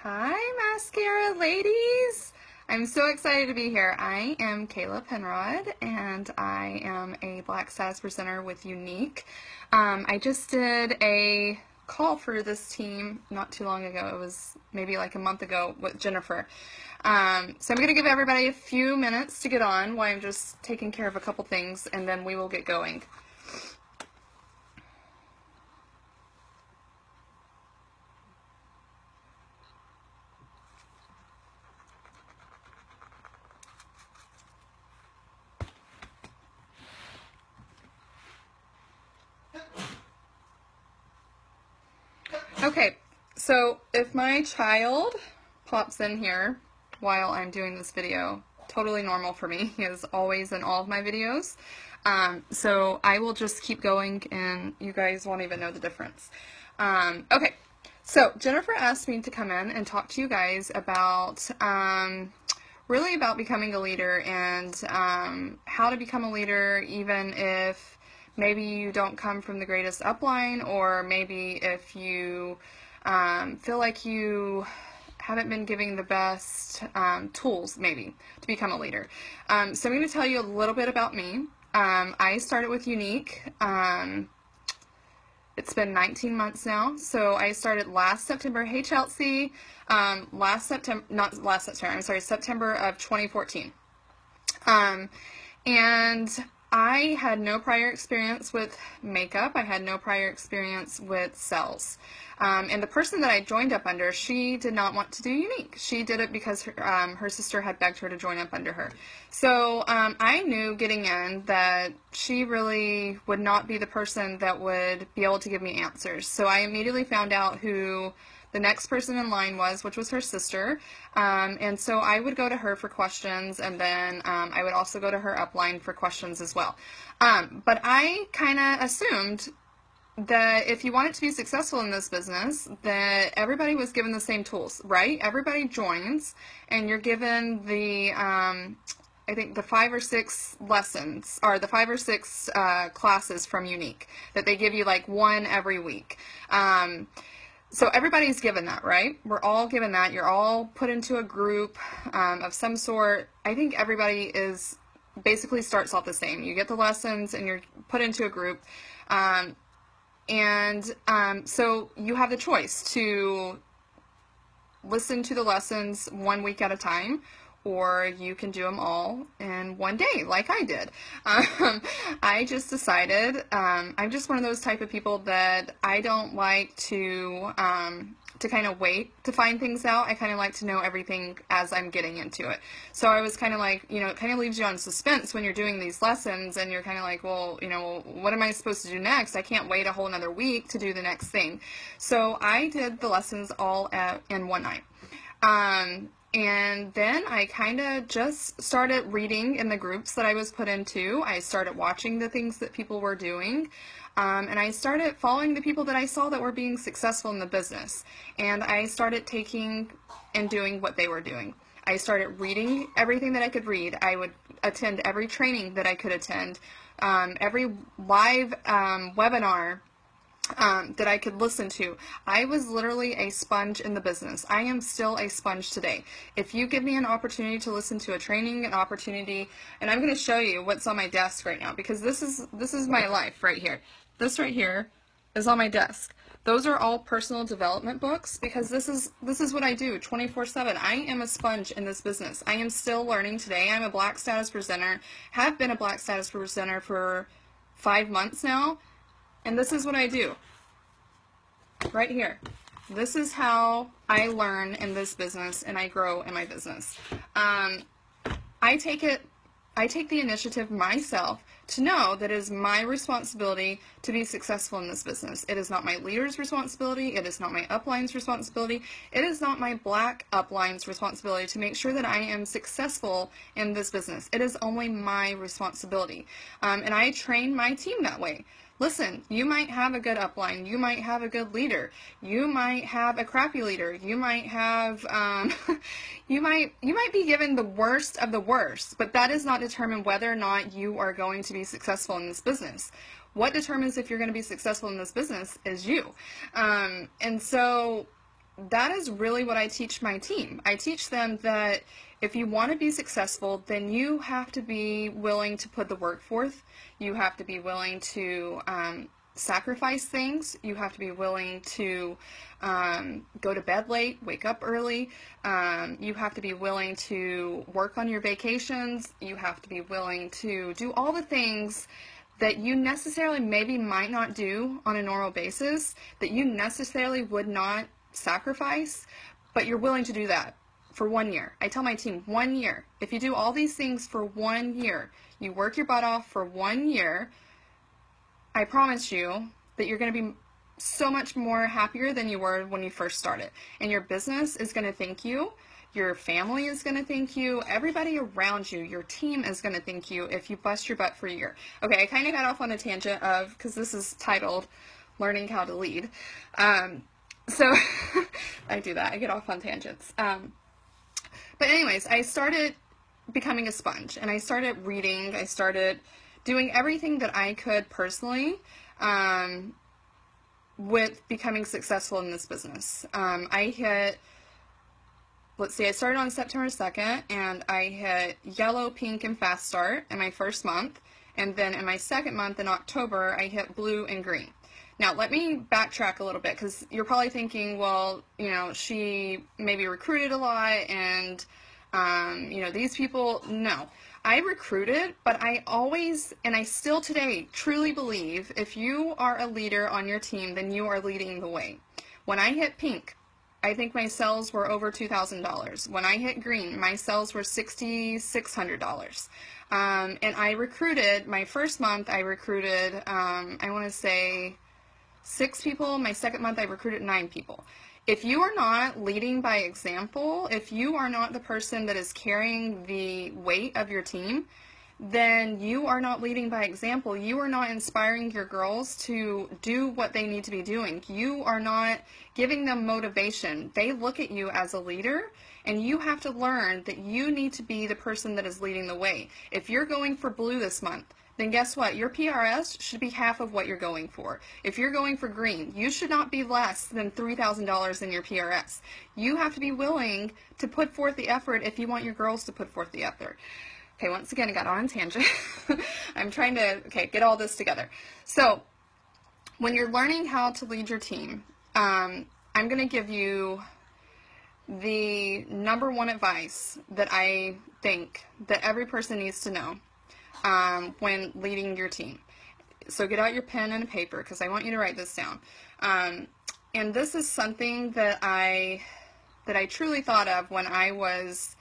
Hi, mascara ladies! I'm so excited to be here. I am Kayla Penrod, and I am a Black Status presenter with Younique. I just did a call for this team not too long ago. It was maybe like a month ago with Jennifer. So I'm going to give everybody a few minutes to get on while I'm just taking care of a couple things, and then we will get going. Okay, so if my child pops in here while I'm doing this video, totally normal for me. He is always in all of my videos. So I will just keep going and you guys won't even know the difference. Okay, so Jennifer asked me to come in and talk to you guys about really about becoming a leader and how to become a leader even if maybe you don't come from the greatest upline, or maybe if you feel like you haven't been given the best tools maybe to become a leader. So I'm going to tell you a little bit about me. I started with Younique. It's been 19 months now. So I started last September. Hey Chelsea. September of 2014. And I had no prior experience with makeup. I had no prior experience with sales. And the person that I joined up under, she did not want to do Younique. She did it because her sister had begged her to join up under her. So I knew getting in that she really would not be the person that would be able to give me answers. So I immediately found out who the next person in line was, which was her sister, and so I would go to her for questions, and then I would also go to her upline for questions as well. But I kind of assumed that if you wanted to be successful in this business, that everybody was given the same tools, right? Everybody joins, and you're given the I think the 5 or 6 lessons, or the 5 or 6 classes from Younique, that they give you like one every week. So everybody's given that, right? We're all given that. You're all put into a group of some sort. I think everybody is basically starts off the same. You get the lessons and you're put into a group. So you have the choice to listen to the lessons 1 week at a time, or you can do them all in one day, like I did. I just decided, I'm just one of those type of people that I don't like to kind of wait to find things out. I kind of like to know everything as I'm getting into it. So I was kind of like, it kind of leaves you on suspense when you're doing these lessons, and you're kind of like, well, what am I supposed to do next? I can't wait a whole another week to do the next thing. So I did the lessons all in one night. And then I kind of just started reading in the groups that I was put into. I started watching the things that people were doing. And I started following the people that I saw that were being successful in the business. And I started taking and doing what they were doing. I started reading everything that I could read. I would attend every training that I could attend, every live webinar that I could listen to. I was literally a sponge in the business. I am still a sponge today. If you give me an opportunity to listen to a training, an opportunity, and I'm going to show you what's on my desk right now, because this is my life right here. This right here is on my desk. Those are all personal development books, because this is what I do 24/7. I am a sponge in this business. I am still learning today. I'm a Black Status presenter, have been a Black Status presenter for 5 months now. And this is what I do, right here. This is how I learn in this business and I grow in my business. I take the initiative myself to know that it is my responsibility to be successful in this business. It is not my leader's responsibility. It is not my upline's responsibility. It is not my black upline's responsibility to make sure that I am successful in this business. It is only my responsibility. And I train my team that way. Listen, you might have a good upline, you might have a good leader, you might have a crappy leader, you might have, you might be given the worst of the worst, but that does not determine whether or not you are going to be successful in this business. What determines if you're going to be successful in this business is you. And so that is really what I teach my team. I teach them that if you want to be successful, then you have to be willing to put the work forth. You have to be willing to sacrifice things. You have to be willing to go to bed late, wake up early. You have to be willing to work on your vacations. You have to be willing to do all the things that you necessarily maybe might not do on a normal basis, that you necessarily would not sacrifice, but you're willing to do that for 1 year. I tell my team, 1 year. If you do all these things for 1 year, you work your butt off for 1 year, I promise you that you're going to be so much more happier than you were when you first started. And your business is going to thank you. Your family is going to thank you. Everybody around you, your team is going to thank you if you bust your butt for a year. Okay, I kind of got off on a tangent of, because this is titled Learning How to Lead. So I do that. I get off on tangents. But anyways, I started becoming a sponge, and I started reading. I started doing everything that I could personally with becoming successful in this business. Let's see, I started on September 2nd, and I hit yellow, pink, and fast start in my first month. And then in my second month in October, I hit blue and green. Now, let me backtrack a little bit, because you're probably thinking, well, you know, she maybe recruited a lot, and, you know, these people, no. I recruited, but I always, and I still today, truly believe if you are a leader on your team, then you are leading the way. When I hit pink, I think my sales were over $2,000. When I hit green, my sales were $6,600. And I recruited, my first month, I recruited, I want to say 6 people. My second month, I recruited 9 people. If you are not leading by example, if you are not the person that is carrying the weight of your team, then you are not leading by example. You are not inspiring your girls to do what they need to be doing. You are not giving them motivation. They look at you as a leader, and you have to learn that you need to be the person that is leading the way. If you're going for blue this month, then guess what? Your PRS should be half of what you're going for. If you're going for green, you should not be less than $3,000 in your PRS. You have to be willing to put forth the effort if you want your girls to put forth the effort. Okay, once again, I got on a tangent. I'm trying to, get all this together. So, when you're learning how to lead your team, I'm going to give you the number one advice that I think that every person needs to know when leading your team. So get out your pen and a paper, because I want you to write this down. And this is something that I truly thought of when I was,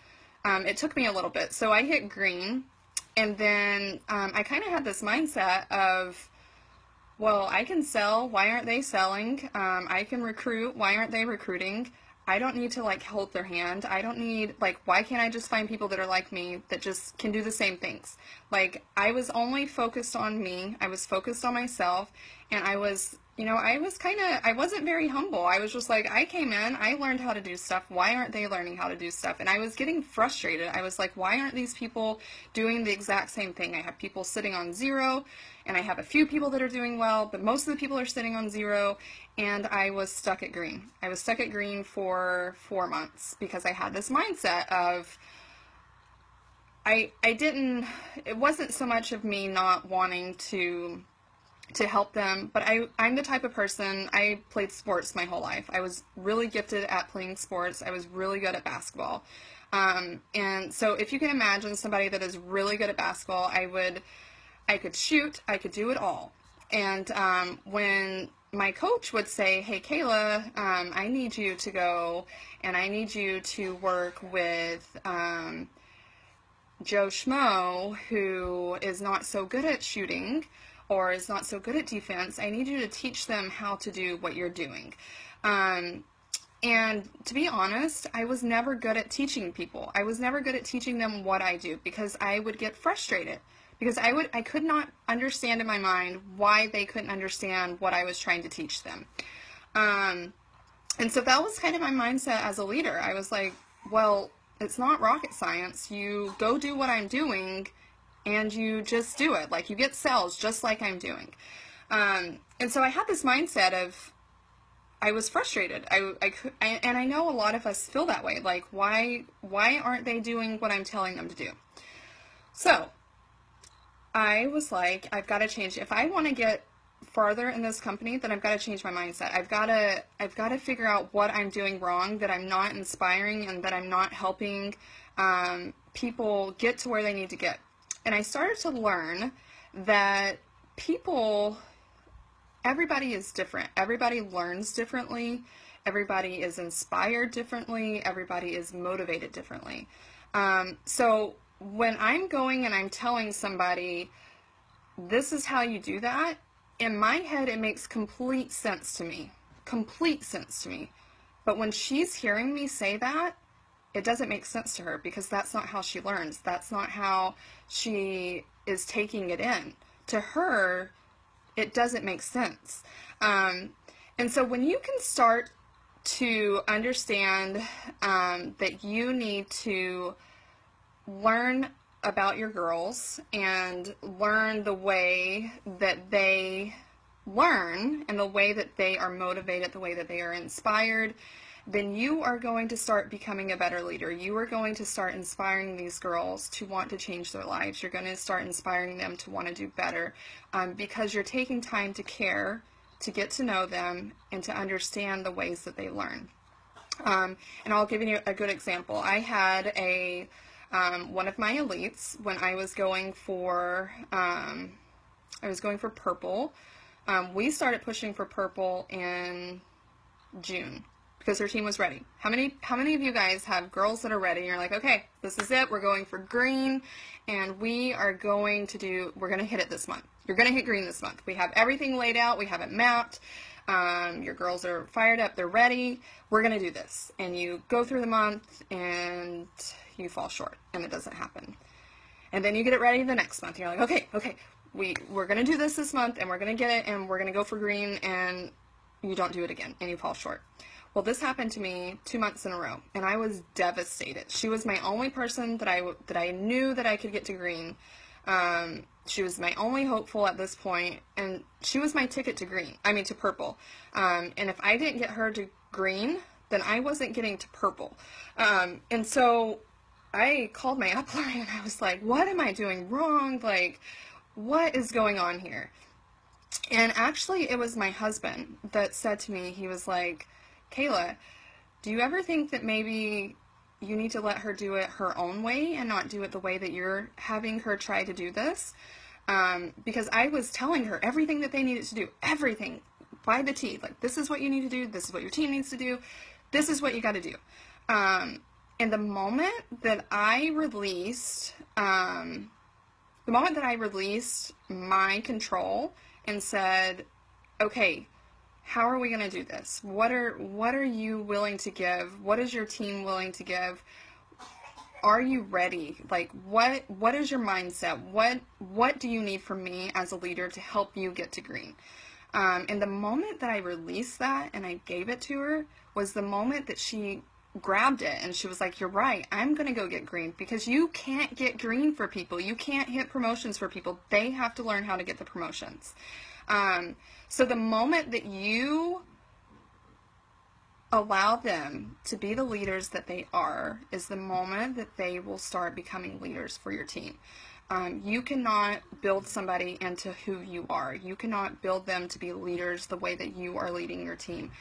it took me a little bit. So I hit green, and then I kind of had this mindset of, well, I can sell, why aren't they selling? I can recruit, why aren't they recruiting? I don't need to, hold their hand. I don't need, why can't I just find people that are like me that just can do the same things? I was only focused on me. I was focused on myself, and I was, I wasn't very humble. I was just I came in, I learned how to do stuff. Why aren't they learning how to do stuff? And I was getting frustrated. I was like, why aren't these people doing the exact same thing? I have people sitting on 0, and I have a few people that are doing well, but most of the people are sitting on 0, and I was stuck at green. I was stuck at green for 4 months because I had this mindset of, it wasn't so much of me not wanting to help them, but I'm the type of person, I played sports my whole life. I was really gifted at playing sports. I was really good at basketball. And so if you can imagine somebody that is really good at basketball, I could shoot, I could do it all. And when my coach would say, hey, Kayla, I need you to go, and I need you to work with Joe Schmo, who is not so good at shooting, or is not so good at defense. I need you to teach them how to do what you're doing. And to be honest, I was never good at teaching people. I was never good at teaching them what I do, because I would get frustrated. Because I could not understand in my mind why they couldn't understand what I was trying to teach them. And so that was kind of my mindset as a leader. I was like, well, it's not rocket science. You go do what I'm doing, and you just do it. You get sales just like I'm doing. And so I had this mindset of, I was frustrated. And I know a lot of us feel that way. Like, why aren't they doing what I'm telling them to do? So I was like, I've got to change. If I want to get farther in this company, then I've got to change my mindset. I've got to figure out what I'm doing wrong, that I'm not inspiring and that I'm not helping people get to where they need to get. And I started to learn that everybody is different. Everybody learns differently. Everybody is inspired differently. Everybody is motivated differently. So when I'm going and I'm telling somebody, this is how you do that, in my head it makes complete sense to me. Complete sense to me. But when she's hearing me say that, it doesn't make sense to her, because that's not how she learns. That's not how she is taking it in. To her, it doesn't make sense. And so when you can start to understand that you need to learn about your girls and learn the way that they learn and the way that they are motivated, the way that they are inspired, then you are going to start becoming a better leader. You are going to start inspiring these girls to want to change their lives. You're going to start inspiring them to want to do better, because you're taking time to care, to get to know them, and to understand the ways that they learn. And I'll give you a good example. I had one of my elites when I was going for purple. We started pushing for purple in June, because her team was ready. How many of you guys have girls that are ready and you're like, okay, this is it, we're going for green, and we're going to hit it this month. You're going to hit green this month. We have everything laid out, we have it mapped, your girls are fired up, they're ready, we're going to do this. And you go through the month and you fall short and it doesn't happen. And then you get it ready the next month. You're like, okay, we're going to do this month, and we're going to get it, and we're going to go for green, and you don't do it again and you fall short. Well, this happened to me 2 months in a row, and I was devastated. She was my only person that I knew that I could get to green. She was my only hopeful at this point, and she was my ticket to purple. And if I didn't get her to green, then I wasn't getting to purple. And so I called my upline and I was like, what am I doing wrong? Like, what is going on here? And actually, it was my husband that said to me, he was like, Kayla, do you ever think that maybe you need to let her do it her own way and not do it the way that you're having her try to do this? Because I was telling her everything that they needed to do, everything by the T. Like, this is what you need to do, this is what your team needs to do, this is what you got to do. And the moment that I released my control and said, okay, how are we going to do this? What are you willing to give? What is your team willing to give? Are you ready? Like, what is your mindset? What do you need from me as a leader to help you get to green? And the moment that I released that and I gave it to her was the moment that she grabbed it and she was like, you're right, I'm going to go get green, because you can't get green for people. You can't hit promotions for people. They have to learn how to get the promotions. So the moment that you allow them to be the leaders that they are is the moment that they will start becoming leaders for your team. You cannot build somebody into who you are. You cannot build them to be leaders the way that you are leading your team.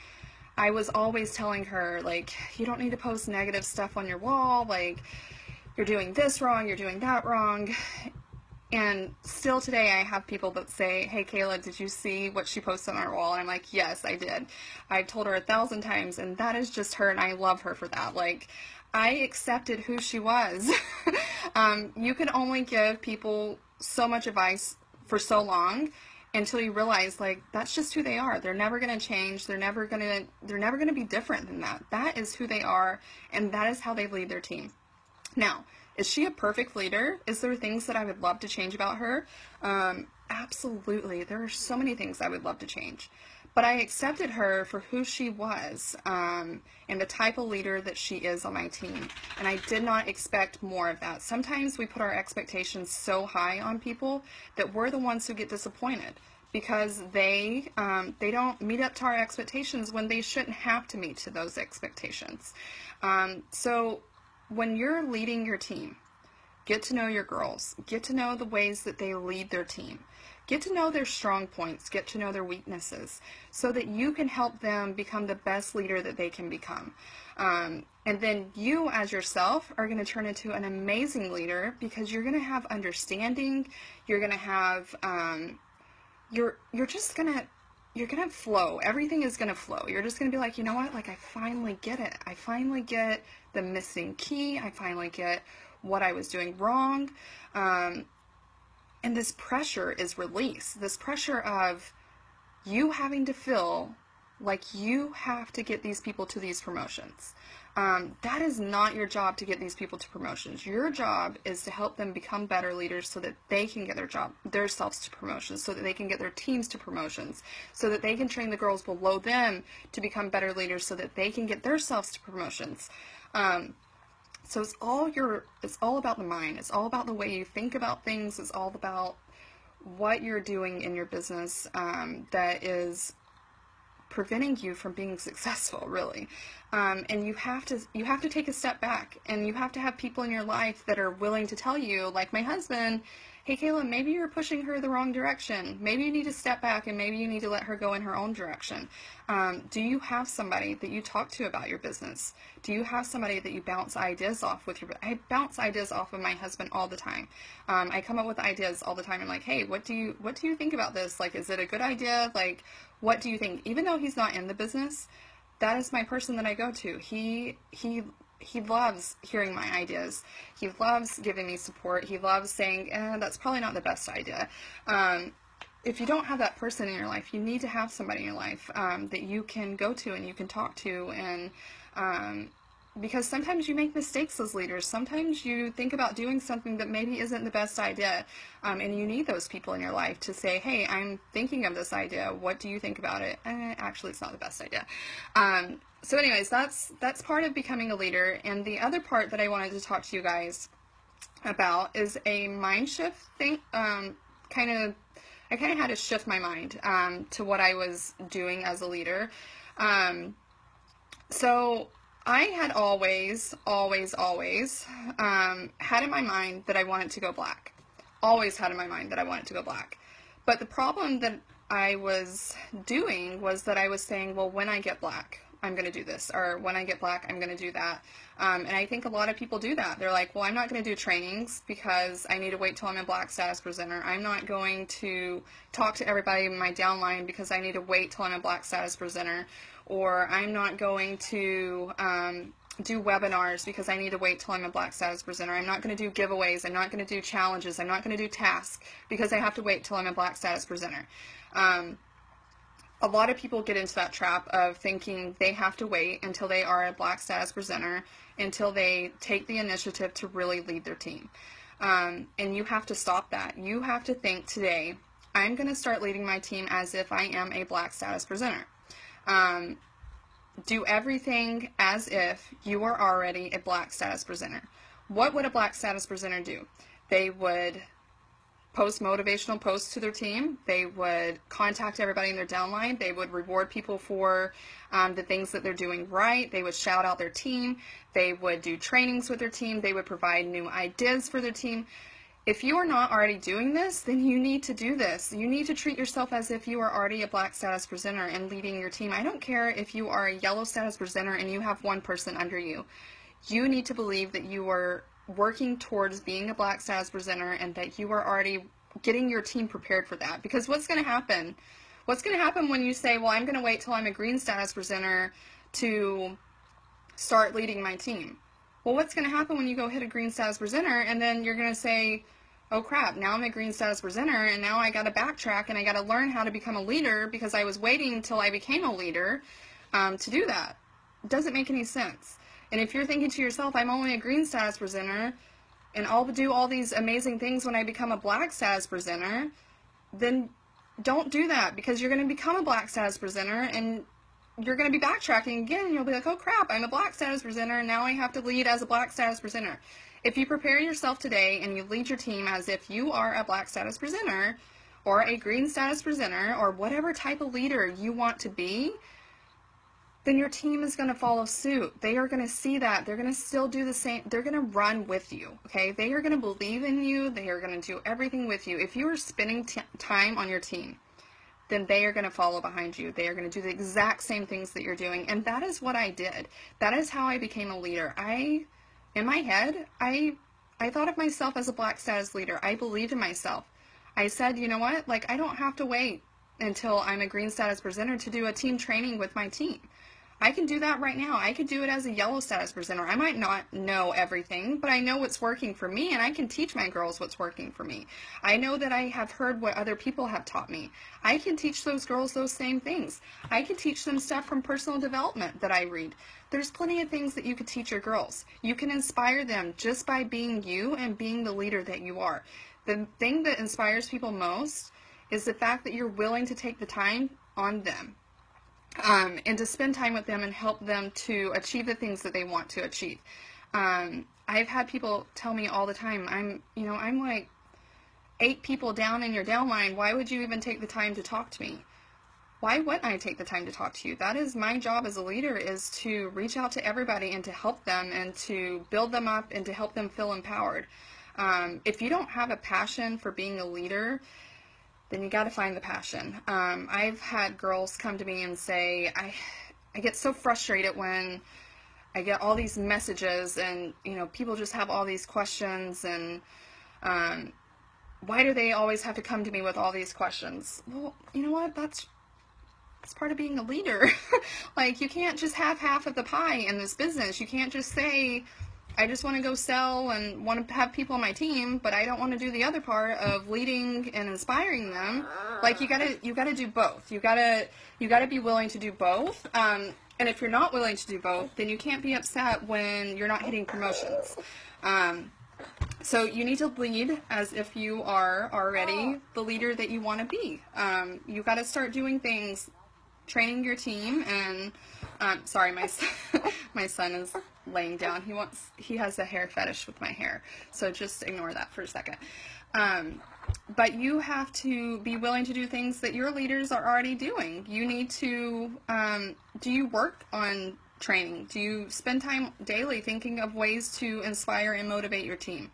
I was always telling her, like, you don't need to post negative stuff on your wall, like, you're doing this wrong, you're doing that wrong. And still today I have people that say, hey Kayla, did you see what she posted on our wall? And I'm like, yes, I did. I've told her 1,000 times, and that is just her, and I love her for that. Like, I accepted who she was. You can only give people so much advice for so long until you realize, like, that's just who they are. They're never going to change. They're never going to be different than that. That is who they are, and that is how they lead their team. Now, is she a perfect leader? Is there things that I would love to change about her? Absolutely. There are so many things I would love to change. But I accepted her for who she was, and the type of leader that she is on my team. And I did not expect more of that. Sometimes we put our expectations so high on people that we're the ones who get disappointed. because they don't meet up to our expectations when they shouldn't have to meet to those expectations. So when you're leading your team, get to know your girls. Get to know the ways that they lead their team. Get to know their strong points. Get to know their weaknesses so that you can help them become the best leader that they can become. And then you as yourself are going to turn into an amazing leader because you're going to have understanding. You're going to have, you're going to flow. Everything is going to flow. You're just going to be like, you know what? Like, I finally get it. I finally get the missing key. I finally get what I was doing wrong. And this pressure is released. This pressure of you having to feel like you have to get these people to these promotions. That is not your job, to get these people to promotions. Your job is to help them become better leaders so that they can get themselves to promotions, so that they can get their teams to promotions, so that they can train the girls below them to become better leaders so that they can get themselves to promotions. So it's all about the mind. It's all about the way you think about things. It's all about what you're doing in your business that is preventing you from being successful, really. And you have to take a step back, and you have to have people in your life that are willing to tell you, like my husband, hey Kayla, maybe you're pushing her the wrong direction. Maybe you need to step back, and maybe you need to let her go in her own direction. Do you have somebody that you talk to about your business? Do you have somebody that you bounce ideas off with? I bounce ideas off of my husband all the time. I come up with ideas all the time. I'm like, hey, what do you think about this? Like, is it a good idea? Like, what do you think? Even though he's not in the business, that is my person that I go to. He loves hearing my ideas. He loves giving me support. He loves saying, that's probably not the best idea. If you don't have that person in your life, you need to have somebody in your life that you can go to and you can talk to. And because sometimes you make mistakes as leaders. Sometimes you think about doing something that maybe isn't the best idea. And you need those people in your life to say, hey, I'm thinking of this idea. What do you think about it? Actually, it's not the best idea. So anyways, that's part of becoming a leader. And the other part that I wanted to talk to you guys about is a mind shift thing. I kind of had to shift my mind to what I was doing as a leader. So I had always had in my mind that I wanted to go black. Always had in my mind that I wanted to go black. But the problem that I was doing was that I was saying, well, when I get black, I'm going to do this, or when I get black, I'm going to do that. And I think a lot of people do that. They're like, well, I'm not going to do trainings because I need to wait till I'm a black status presenter. I'm not going to talk to everybody in my downline because I need to wait till I'm a black status presenter. Or I'm not going to do webinars because I need to wait till I'm a black status presenter. I'm not going to do giveaways. I'm not going to do challenges. I'm not going to do tasks because I have to wait till I'm a black status presenter. A lot of people get into that trap of thinking they have to wait until they are a black status presenter, until they take the initiative to really lead their team. And you have to stop that. You have to think today, I'm going to start leading my team as if I am a black status presenter. Do everything as if you are already a black status presenter. What would a black status presenter do? They would post motivational posts to their team. They would contact everybody in their downline. They would reward people for the things that they're doing right. They would shout out their team. They would do trainings with their team. They would provide new ideas for their team. If you are not already doing this, then you need to do this. You need to treat yourself as if you are already a black status presenter and leading your team. I don't care if you are a yellow status presenter and you have one person under you. You need to believe that you are working towards being a black status presenter and that you are already getting your team prepared for that. Because what's going to happen? What's going to happen when you say, well, I'm going to wait till I'm a green status presenter to start leading my team? Well, what's going to happen when you go hit a green status presenter and then you're going to say, oh crap, now I'm a green status presenter and now I got to backtrack and I got to learn how to become a leader because I was waiting until I became a leader to do that. It doesn't make any sense. And if you're thinking to yourself, I'm only a green status presenter and I'll do all these amazing things when I become a black status presenter, then don't do that, because you're going to become a black status presenter and you're going to be backtracking again and you'll be like, oh crap, I'm a black status presenter and now I have to lead as a black status presenter. If you prepare yourself today and you lead your team as if you are a black status presenter, or a green status presenter or whatever type of leader you want to be, then your team is going to follow suit. They are going to see that. They're going to still do the same. They're going to run with you, okay? They are going to believe in you. They are going to do everything with you. If you are spending time on your team, then they are going to follow behind you. They are going to do the exact same things that you're doing. And that is what I did. That is how I became a leader. In my head, I thought of myself as a black status leader. I believed in myself. I said, you know what? Like, I don't have to wait until I'm a green status presenter to do a team training with my team. I can do that right now. I could do it as a yellow status presenter. I might not know everything, but I know what's working for me, and I can teach my girls what's working for me. I know that I have heard what other people have taught me. I can teach those girls those same things. I can teach them stuff from personal development that I read. There's plenty of things that you could teach your girls. You can inspire them just by being you and being the leader that you are. The thing that inspires people most is the fact that you're willing to take the time on them. And to spend time with them and help them to achieve the things that they want to achieve. I've had people tell me all the time, I'm like 8 people down in your downline. Why would you even take the time to talk to me? Why wouldn't I take the time to talk to you? That is my job as a leader, is to reach out to everybody and to help them and to build them up and to help them feel empowered. If you don't have a passion for being a leader, then you got to find the passion. I've had girls come to me and say, I get so frustrated when I get all these messages and, people just have all these questions, and why do they always have to come to me with all these questions? Well, you know what? That's part of being a leader. Like, you can't just have half of the pie in this business. You can't just say, I just want to go sell and want to have people on my team, but I don't want to do the other part of leading and inspiring them. Like, you gotta do both. You gotta be willing to do both. And if you're not willing to do both, then you can't be upset when you're not hitting promotions. So you need to lead as if you are already the leader that you want to be. You got to start doing things, training your team, and sorry, my son is laying down. He has a hair fetish with my hair, so just ignore that for a second. But you have to be willing to do things that your leaders are already doing. You need to, do you work on training? Do you spend time daily thinking of ways to inspire and motivate your team?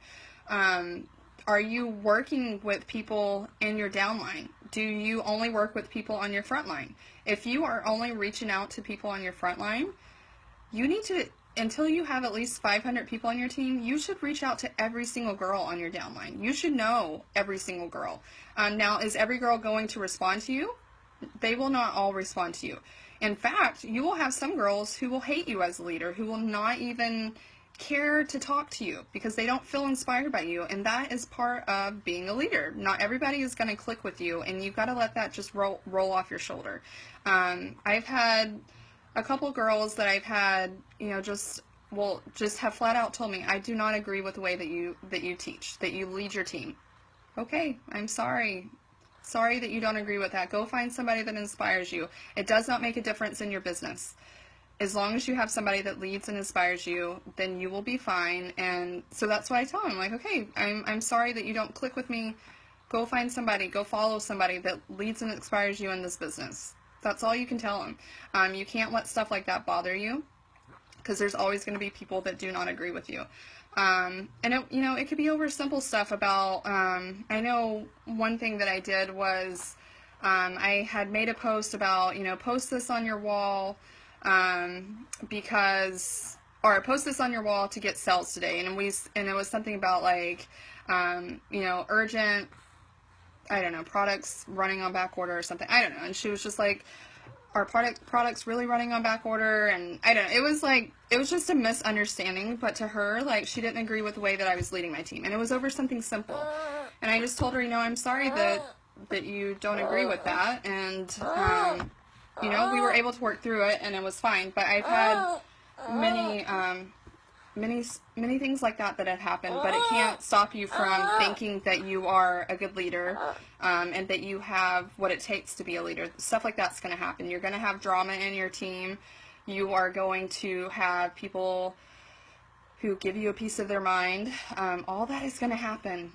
Are you working with people in your downline? Do you only work with people on your front line? If you are only reaching out to people on your front line, you need to, until you have at least 500 people on your team, you should reach out to every single girl on your downline. You should know every single girl. Now, is every girl going to respond to you? They will not all respond to you. In fact, you will have some girls who will hate you as a leader, who will not even care to talk to you because they don't feel inspired by you, and that is part of being a leader. Not everybody is going to click with you, and you've got to let that just roll off your shoulder. I've had a couple girls that I've had, just have flat out told me, I do not agree with the way that you teach, that you lead your team. Okay, I'm sorry. Sorry that you don't agree with that. Go find somebody that inspires you. It does not make a difference in your business. As long as you have somebody that leads and inspires you, then you will be fine. And so that's what I tell them. Like, okay, I'm sorry that you don't click with me. Go find somebody. Go follow somebody that leads and inspires you in this business. That's all you can tell them. You can't let stuff like that bother you, because there's always going to be people that do not agree with you. And it could be over simple stuff about, I know one thing that I did was, I had made a post about, post this on your wall, post this on your wall to get sales today. And it was something about like, urgent, I don't know, products running on back order or something. I don't know. And she was just like, are products really running on back order? And I don't know. It was just a misunderstanding, but to her, like, she didn't agree with the way that I was leading my team. And it was over something simple. And I just told her, I'm sorry that you don't agree with that. And, we were able to work through it and it was fine. But I've had many things like that have happened, but it can't stop you from thinking that you are a good leader, and that you have what it takes to be a leader. Stuff like that's going to happen. You're going to have drama in your team. You are going to have people who give you a piece of their mind. All that is going to happen.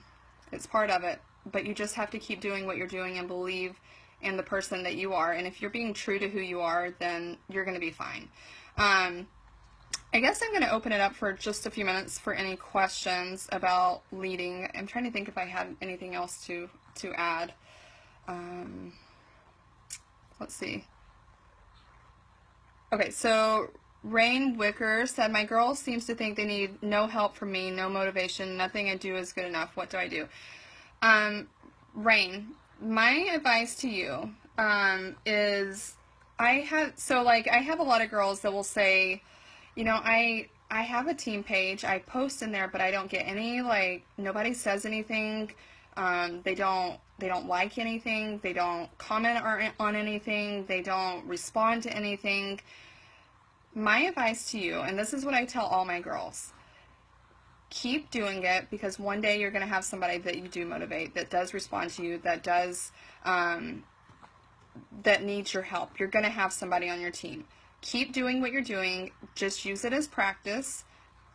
It's part of it. but you just have to keep doing what you're doing and believe in the person that you are. And if you're being true to who you are, then you're going to be fine. I guess I'm going to open it up for just a few minutes for any questions about leading. I'm trying to think if I had anything else to add. Let's see. Okay, so Rain Wicker said, my girl seems to think they need no help from me, no motivation, nothing I do is good enough. What do I do? Rain, my advice to you is I have a lot of girls that will say, you know, I have a team page, I post in there, but I don't get any, like, nobody says anything. They don't like anything. They don't comment on anything. They don't respond to anything. My advice to you, and this is what I tell all my girls, keep doing it, because one day you're going to have somebody that you do motivate, that does respond to you, that does, that needs your help. You're going to have somebody on your team. Keep doing what you're doing. Just use it as practice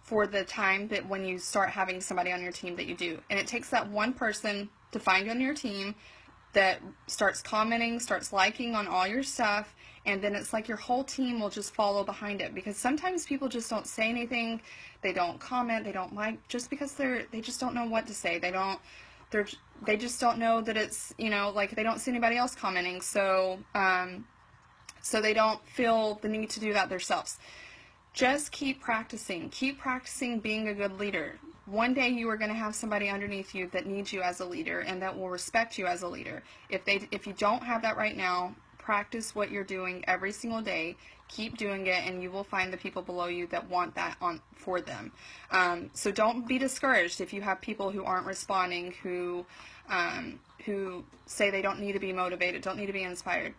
for the time that when you start having somebody on your team that you do. And it takes that one person to find on your team that starts commenting, starts liking on all your stuff, and then it's like your whole team will just follow behind it, because sometimes people just don't say anything, they don't comment, they don't like, just because they just don't know what to say. They just don't know that it's, you know, like, they don't see anybody else commenting, so they don't feel the need to do that themselves. Just keep practicing being a good leader. One day you are going to have somebody underneath you that needs you as a leader and that will respect you as a leader. If you don't have that right now, practice what you're doing every single day. Keep doing it, and you will find the people below you that want that for them. So don't be discouraged if you have people who aren't responding, who say they don't need to be motivated, don't need to be inspired.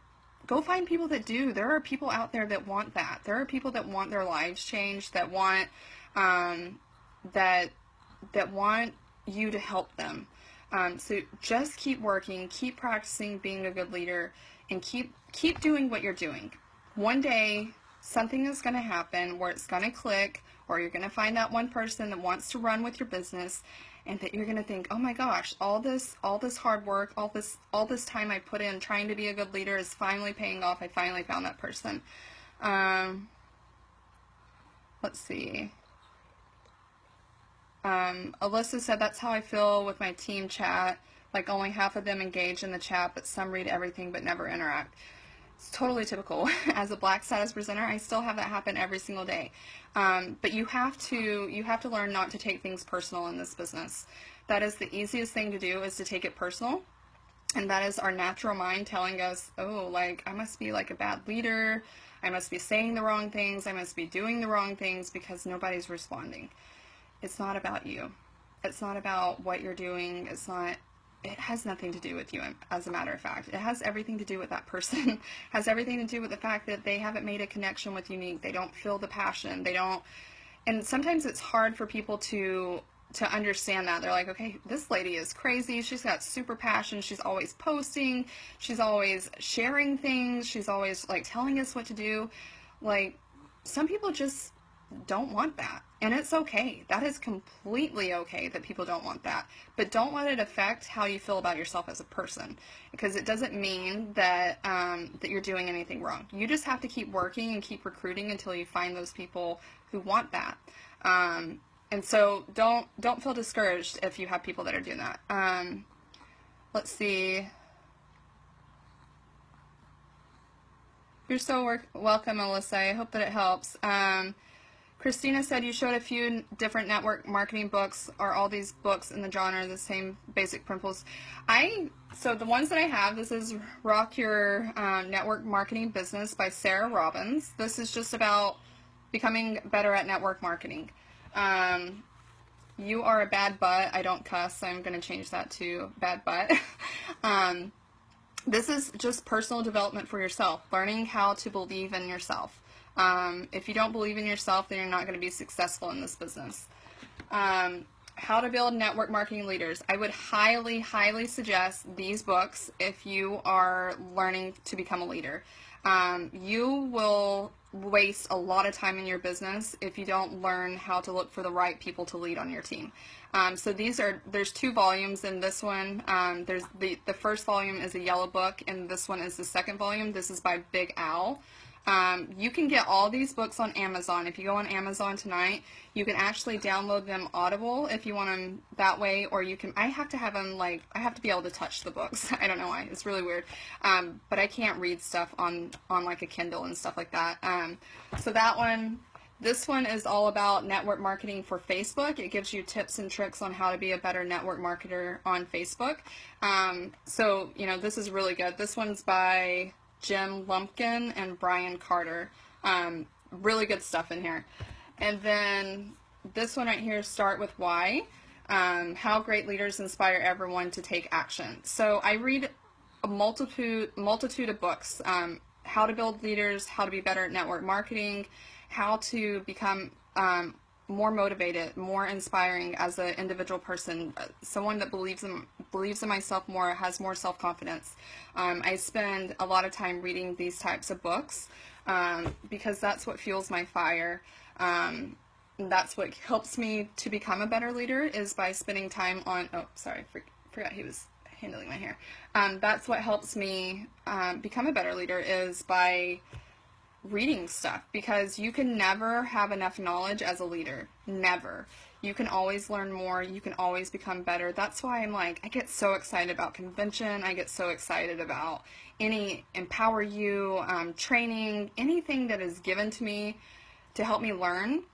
Go find people that do. There are people out there that want that. There are people that want their lives changed, that want that want you to help them. So just keep working, keep practicing being a good leader, and keep doing what you're doing. One day something is going to happen where it's going to click, or you're going to find that one person that wants to run with your business, and that you're going to think, oh my gosh, all this hard work, all this time I put in trying to be a good leader is finally paying off. I finally found that person. Let's see. Alyssa said, that's how I feel with my team chat. Like, only half of them engage in the chat, but some read everything but never interact. It's totally typical. As a Black status presenter, I still have that happen every single day. But you have to learn not to take things personal in this business. That is the easiest thing to do, is to take it personal. And that is our natural mind telling us, oh, like, I must be like a bad leader. I must be saying the wrong things. I must be doing the wrong things because nobody's responding. It's not about you. It's not about what you're doing. It has nothing to do with you, as a matter of fact. It has everything to do with that person. It has everything to do with the fact that they haven't made a connection with Unique. They don't feel the passion. And sometimes it's hard for people to understand that. They're like, okay, this lady is crazy. She's got super passion. She's always posting. She's always sharing things. She's always, like, telling us what to do. Like, some people just don't want that, and it's okay. That is completely okay that people don't want that, but don't let it affect how you feel about yourself as a person, because it doesn't mean that that you're doing anything wrong. You just have to keep working and keep recruiting until you find those people who want that. And so don't feel discouraged if you have people that are doing that. Let's see. You're so welcome, Alyssa. I hope that it helps. Christina said, you showed a few different network marketing books. Are all these books in the genre the same basic principles? So the ones that I have, this is Rock Your Network Marketing Business by Sarah Robbins. This is just about becoming better at network marketing. You are a bad butt. I don't cuss, so I'm going to change that to bad butt. This is just personal development for yourself, learning how to believe in yourself. If you don't believe in yourself, then you're not going to be successful in this business. How to Build Network Marketing Leaders. I would highly, highly suggest these books if you are learning to become a leader. You will waste a lot of time in your business if you don't learn how to look for the right people to lead on your team. So there's 2 volumes in this one. There's the first volume is a yellow book, and this one is the second volume. This is by Big Al. You can get all these books on Amazon. If you go on Amazon tonight, you can actually download them Audible if you want them that way, or you can, I have to have them, like, I have to be able to touch the books. I don't know why. It's really weird. But I can't read stuff on like a Kindle and stuff like that. So that one, this one is all about network marketing for Facebook. It gives you tips and tricks on how to be a better network marketer on Facebook. So, you know, this is really good. This one's by Jim Lumpkin and Brian Carter. Really good stuff in here. And then this one right here, Start with Why. How great leaders inspire everyone to take action. So I read a multitude of books. How to build leaders, how to be better at network marketing, how to become more motivated, more inspiring as an individual person, someone that believes in myself more, has more self-confidence. I spend a lot of time reading these types of books because that's what fuels my fire. That's what helps me to become a better leader, is by spending time on, oh, sorry, forgot he was handling my hair. That's what helps me become a better leader, is by reading stuff, because you can never have enough knowledge as a leader. Never. You can always learn more. You can always become better. That's why I'm like, I get so excited about convention. I get so excited about any Empower You training, anything that is given to me to help me learn.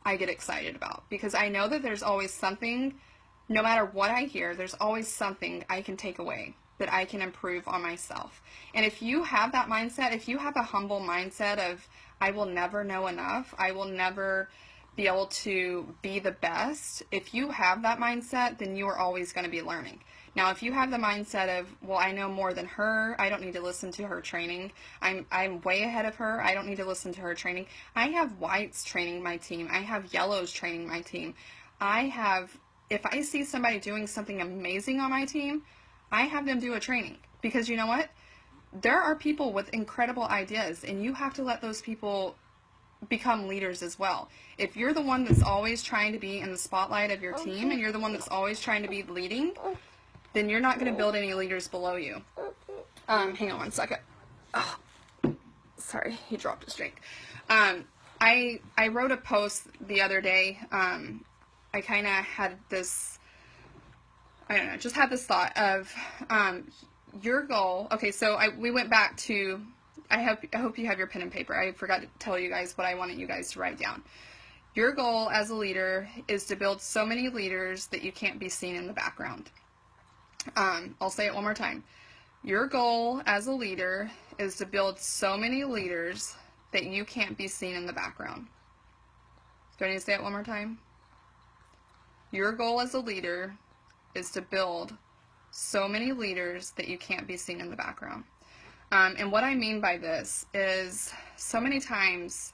I get excited about, because I know that there's always something, no matter what I hear, there's always something I can take away that I can improve on myself. And if you have that mindset, if you have a humble mindset of, I will never know enough, I will never be able to be the best, if you have that mindset, then you are always going to be learning. Now, if you have the mindset of, well, I know more than her, I don't need to listen to her training, I'm way ahead of her, I don't need to listen to her training. I have whites training my team, I have yellows training my team. If I see somebody doing something amazing on my team, I have them do a training, because you know what? There are people with incredible ideas, and you have to let those people become leaders as well. If you're the one that's always trying to be in the spotlight of your team, and you're the one that's always trying to be leading, then you're not going to build any leaders below you. Hang on one second. Oh, sorry, he dropped his drink. I wrote a post the other day. I kind of had this, I don't know, just had this thought of your goal. Okay, so we went back to, I hope you have your pen and paper. I forgot to tell you guys what I wanted you guys to write down. Your goal as a leader is to build so many leaders that you can't be seen in the background. I'll say it one more time. Your goal as a leader is to build so many leaders that you can't be seen in the background. Do I need to say it one more time? Your goal as a leader is to build so many leaders that you can't be seen in the background. And what I mean by this is, so many times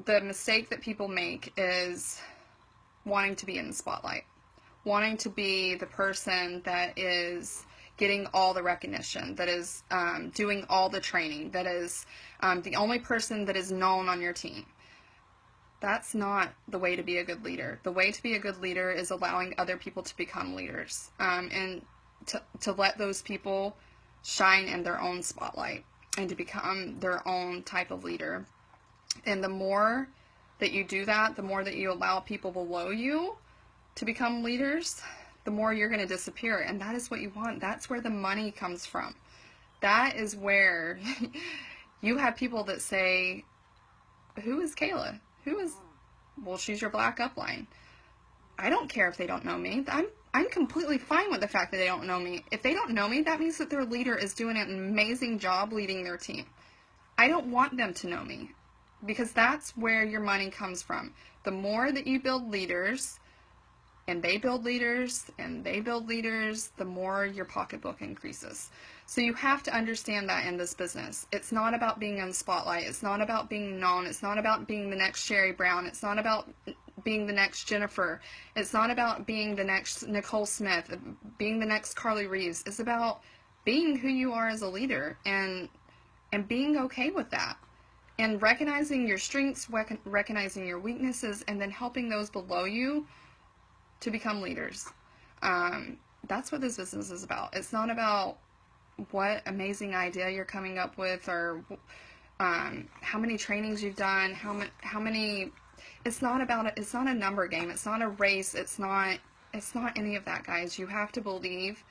the mistake that people make is wanting to be in the spotlight, wanting to be the person that is getting all the recognition, that is doing all the training, that is the only person that is known on your team. That's not the way to be a good leader. The way to be a good leader is allowing other people to become leaders, and to let those people shine in their own spotlight and to become their own type of leader. And the more that you do that, the more that you allow people below you to become leaders, the more you're going to disappear. And that is what you want. That's where the money comes from. That is where you have people that say, who is Kayla? Well, she's your black upline. I don't care if they don't know me. I'm completely fine with the fact that they don't know me. If they don't know me, that means that their leader is doing an amazing job leading their team. I don't want them to know me, because that's where your money comes from. The more that you build leaders, and they build leaders, and they build leaders, the more your pocketbook increases. So you have to understand that in this business. It's not about being in the spotlight. It's not about being known. It's not about being the next Sherry Brown. It's not about being the next Jennifer. It's not about being the next Nicole Smith, being the next Carly Reeves. It's about being who you are as a leader, and being okay with that, and recognizing your strengths, recognizing your weaknesses, and then helping those below you to become leaders. That's what this business is about. It's not about what amazing idea you're coming up with, or how many trainings you've done, how many. It's not about it. It's not a number game. It's not a race. It's not any of that, guys. You have to believe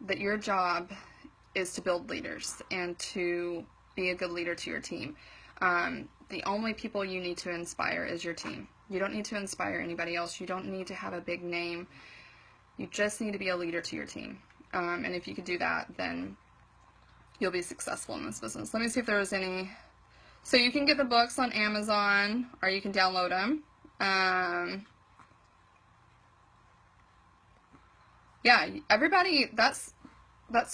that your job is to build leaders and to be a good leader to your team. The only people you need to inspire is your team. You don't need to inspire anybody else. You don't need to have a big name. You just need to be a leader to your team. And if you could do that, then you'll be successful in this business. Let me see if there was any. So you can get the books on Amazon, or you can download them. Yeah, everybody, that's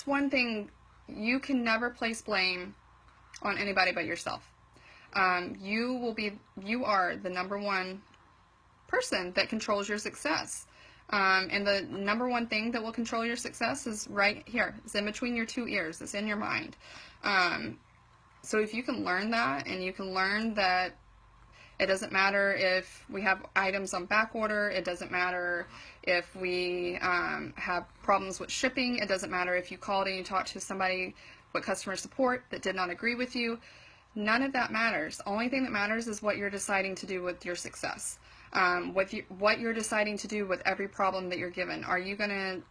one thing. You can never place blame on anybody but yourself. You are the number one person that controls your success. And the number one thing that will control your success is right here. It's in between your two ears. It's in your mind. So if you can learn that, and you can learn that it doesn't matter if we have items on back order, it doesn't matter if we have problems with shipping, it doesn't matter if you called and you talked to somebody with customer support that did not agree with you. None of that matters. The only thing that matters is what you're deciding to do with your success. What you're deciding to do with every problem that you're given. Are you going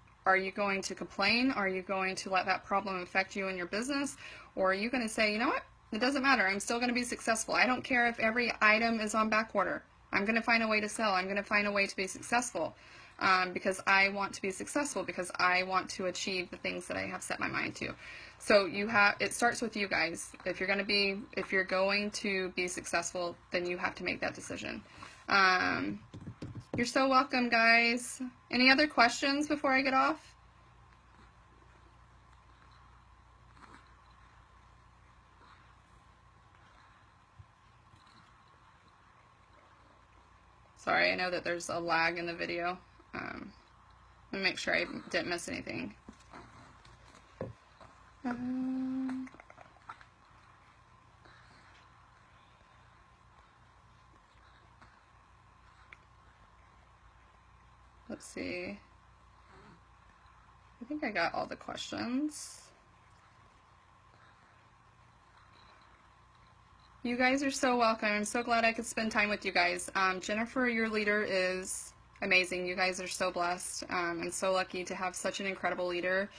to complain? Are you going to let that problem affect you in your business? Or are you going to say, you know what? It doesn't matter. I'm still going to be successful. I don't care if every item is on back order. I'm going to find a way to sell. I'm going to find a way to be successful, because I want to be successful, because I want to achieve the things that I have set my mind to. So it starts with you guys. If you're going to be successful, then you have to make that decision. You're so welcome, guys. Any other questions before I get off? Sorry, I know that there's a lag in the video. Let me make sure I didn't miss anything. Let's see. I think I got all the questions. You guys are so welcome. I'm so glad I could spend time with you guys. Jennifer, your leader, is amazing. You guys are so blessed. I'm so lucky to have such an incredible leader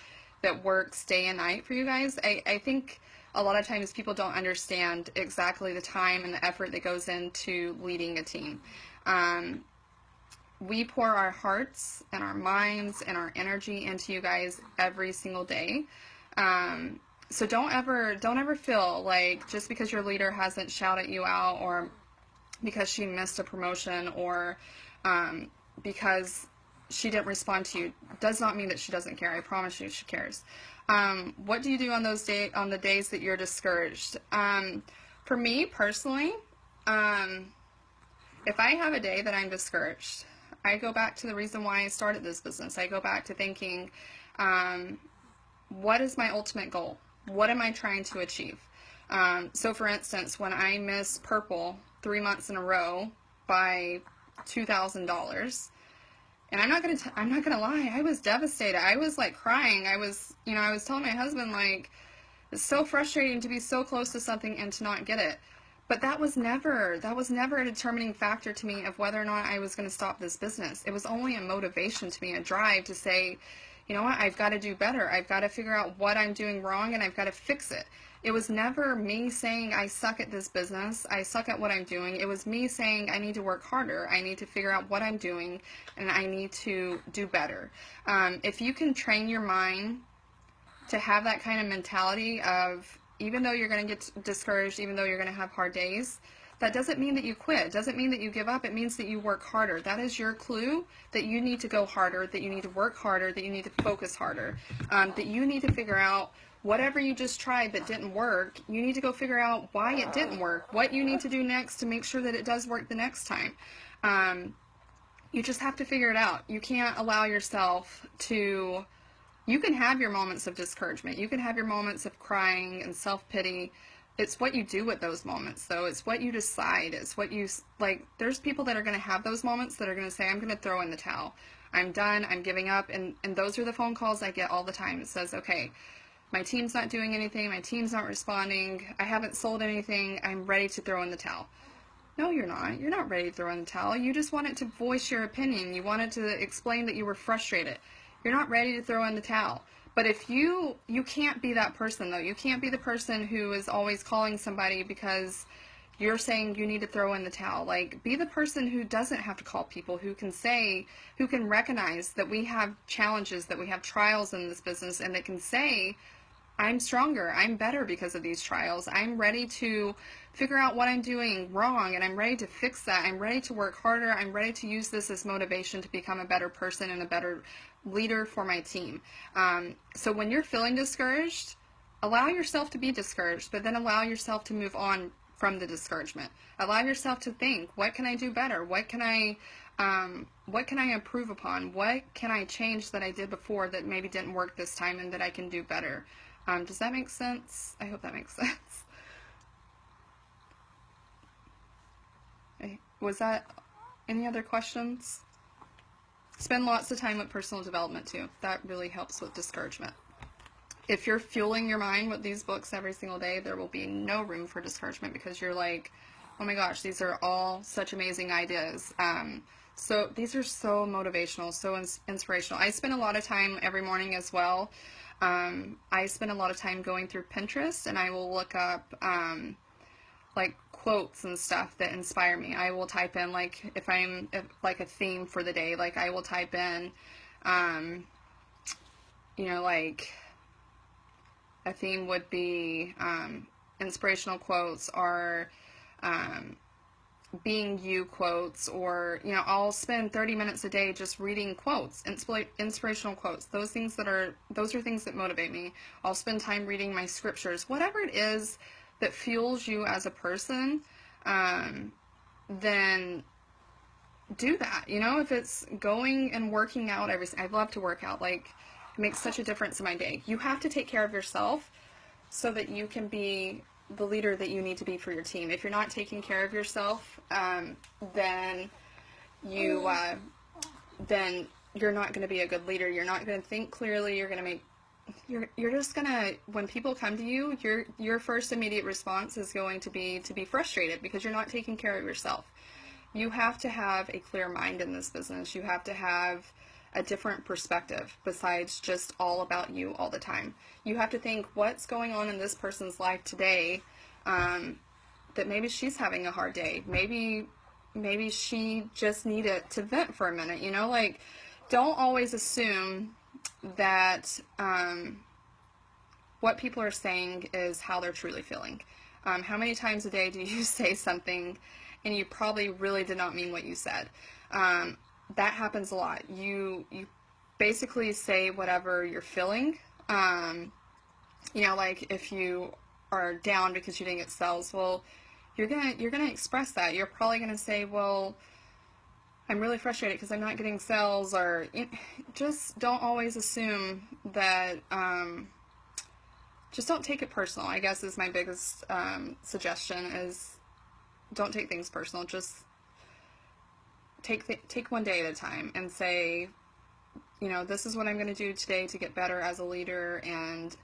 that works day and night for you guys. I think a lot of times people don't understand exactly the time and the effort that goes into leading a team. We pour our hearts and our minds and our energy into you guys every single day. So don't ever feel like just because your leader hasn't shouted you out, or because she missed a promotion, or because she didn't respond to you, does not mean that she doesn't care. I promise you she cares. What do you do on the days that you're discouraged? For me personally, if I have a day that I'm discouraged, I go back to the reason why I started this business. I go back to thinking, what is my ultimate goal? What am I trying to achieve? So for instance, when I missed Purple 3 months in a row by $2,000, and I'm not gonna lie, I was devastated. I was like crying. I was telling my husband, like, it's so frustrating to be so close to something and to not get it. But that was never a determining factor to me of whether or not I was going to stop this business. It was only a motivation to me, a drive to say, you know what, I've got to do better. I've got to figure out what I'm doing wrong, and I've got to fix it. It was never me saying I suck at this business, I suck at what I'm doing. It was me saying I need to work harder. I need to figure out what I'm doing, and I need to do better. If you can train your mind to have that kind of mentality of, even though you're going to get discouraged, even though you're going to have hard days, that doesn't mean that you quit. It doesn't mean that you give up. It means that you work harder. That is your clue that you need to go harder, that you need to work harder, that you need to focus harder, that you need to figure out whatever you just tried that didn't work. You need to go figure out why it didn't work, what you need to do next to make sure that it does work the next time. You just have to figure it out. You can't allow yourself to You can have your moments of discouragement. You can have your moments of crying and self-pity. It's what you do with those moments, though. It's what you decide. It's what you, like, there's people that are going to have those moments that are going to say, I'm going to throw in the towel. I'm done. I'm giving up. And those are the phone calls I get all the time. It says, okay, my team's not doing anything. My team's not responding. I haven't sold anything. I'm ready to throw in the towel. No, you're not. You're not ready to throw in the towel. You just wanted to voice your opinion. You wanted to explain that you were frustrated. You're not ready to throw in the towel. But if you can't be that person, though. You can't be the person who is always calling somebody because you're saying you need to throw in the towel. Like, be the person who doesn't have to call people, who can say, who can recognize that we have challenges, that we have trials in this business, and that can say, I'm stronger. I'm better because of these trials. I'm ready to figure out what I'm doing wrong, and I'm ready to fix that. I'm ready to work harder. I'm ready to use this as motivation to become a better person and a better leader for my team. So when you're feeling discouraged, allow yourself to be discouraged, but then allow yourself to move on from the discouragement. Allow yourself to think, what can I do better? What can I improve upon? What can I change that I did before that maybe didn't work this time and that I can do better? Does that make sense? I hope that makes sense. Okay. Was that any other questions? Spend lots of time with personal development too. That really helps with discouragement. If you're fueling your mind with these books every single day, there will be no room for discouragement because you're like, oh my gosh, these are all such amazing ideas. So these are so motivational, so inspirational. I spend a lot of time every morning as well. I spend a lot of time going through Pinterest, and I will look up like quotes and stuff that inspire me. I will type in, like, if like a theme for the day, like I will type in, like a theme would be inspirational quotes or being you quotes, or I'll spend 30 minutes a day just reading quotes, inspirational quotes, those are things that motivate me. I'll spend time reading my scriptures, whatever it is that fuels you as a person. Then do that. If it's going and working out I love to work out. Like, it makes such a difference in my day. You have to take care of yourself so that you can be the leader that you need to be for your team. If you're not taking care of yourself, then you're not going to be a good leader. You're not going to think clearly. You're just going to, when people come to you, your first immediate response is going to be frustrated because you're not taking care of yourself. You have to have a clear mind in this business. You have to have a different perspective besides just all about you all the time. You have to think, what's going on in this person's life today, that maybe she's having a hard day. Maybe she just needed to vent for a minute, like, don't always assume that what people are saying is how they're truly feeling. How many times a day do you say something and you probably really did not mean what you said? That happens a lot. You basically say whatever you're feeling. Like, if you are down because you didn't get sales, well, you're gonna express that. You're probably gonna say, well, I'm really frustrated because I'm not getting sales, or just don't always assume that. Just don't take it personal, I guess, is my biggest suggestion, is don't take things personal. Just take one day at a time and say, this is what I'm going to do today to get better as a leader, and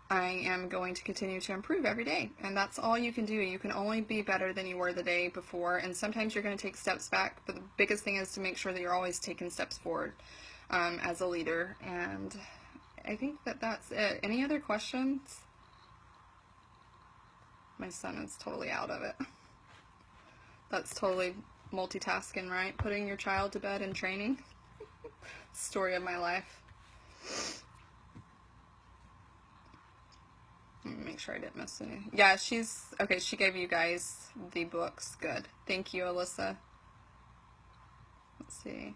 I am going to continue to improve every day. And that's all you can do. You can only be better than you were the day before, and sometimes you're going to take steps back, but the biggest thing is to make sure that you're always taking steps forward as a leader. And I think that's it. Any other questions? My son is totally out of it. That's totally multitasking, right? Putting your child to bed and training. Story of my life. Let me make sure I didn't miss any. Yeah, okay, she gave you guys the books. Good. Thank you, Alyssa. Let's see.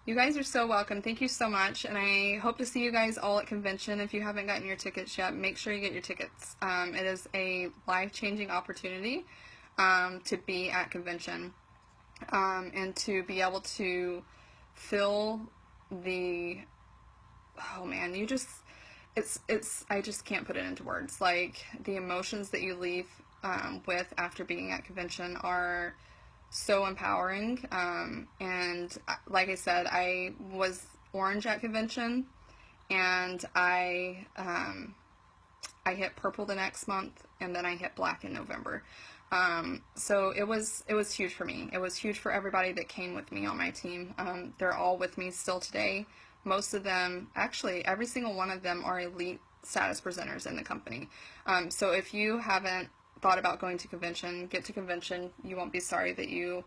You guys are so welcome. Thank you so much, and I hope to see you guys all at convention. If you haven't gotten your tickets yet, make sure you get your tickets. It is a life-changing opportunity to be at convention, and to be able to feel the, oh man, you just, I just can't put it into words. Like, the emotions that you leave with after being at convention are so empowering. And like I said, I was orange at convention, and I hit purple the next month, and then I hit black in November. So it was huge for me. It was huge for everybody that came with me on my team. They're all with me still today. Most of them, actually, every single one of them are elite status presenters in the company. So if you haven't thought about going to convention, get to convention. You won't be sorry that you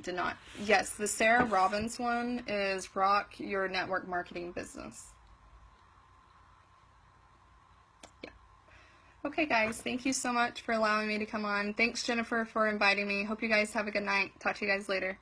did not. Yes, the Sarah Robbins one is Rock Your Network Marketing Business. Yeah. Okay, guys, thank you so much for allowing me to come on. Thanks, Jennifer, for inviting me. Hope you guys have a good night. Talk to you guys later.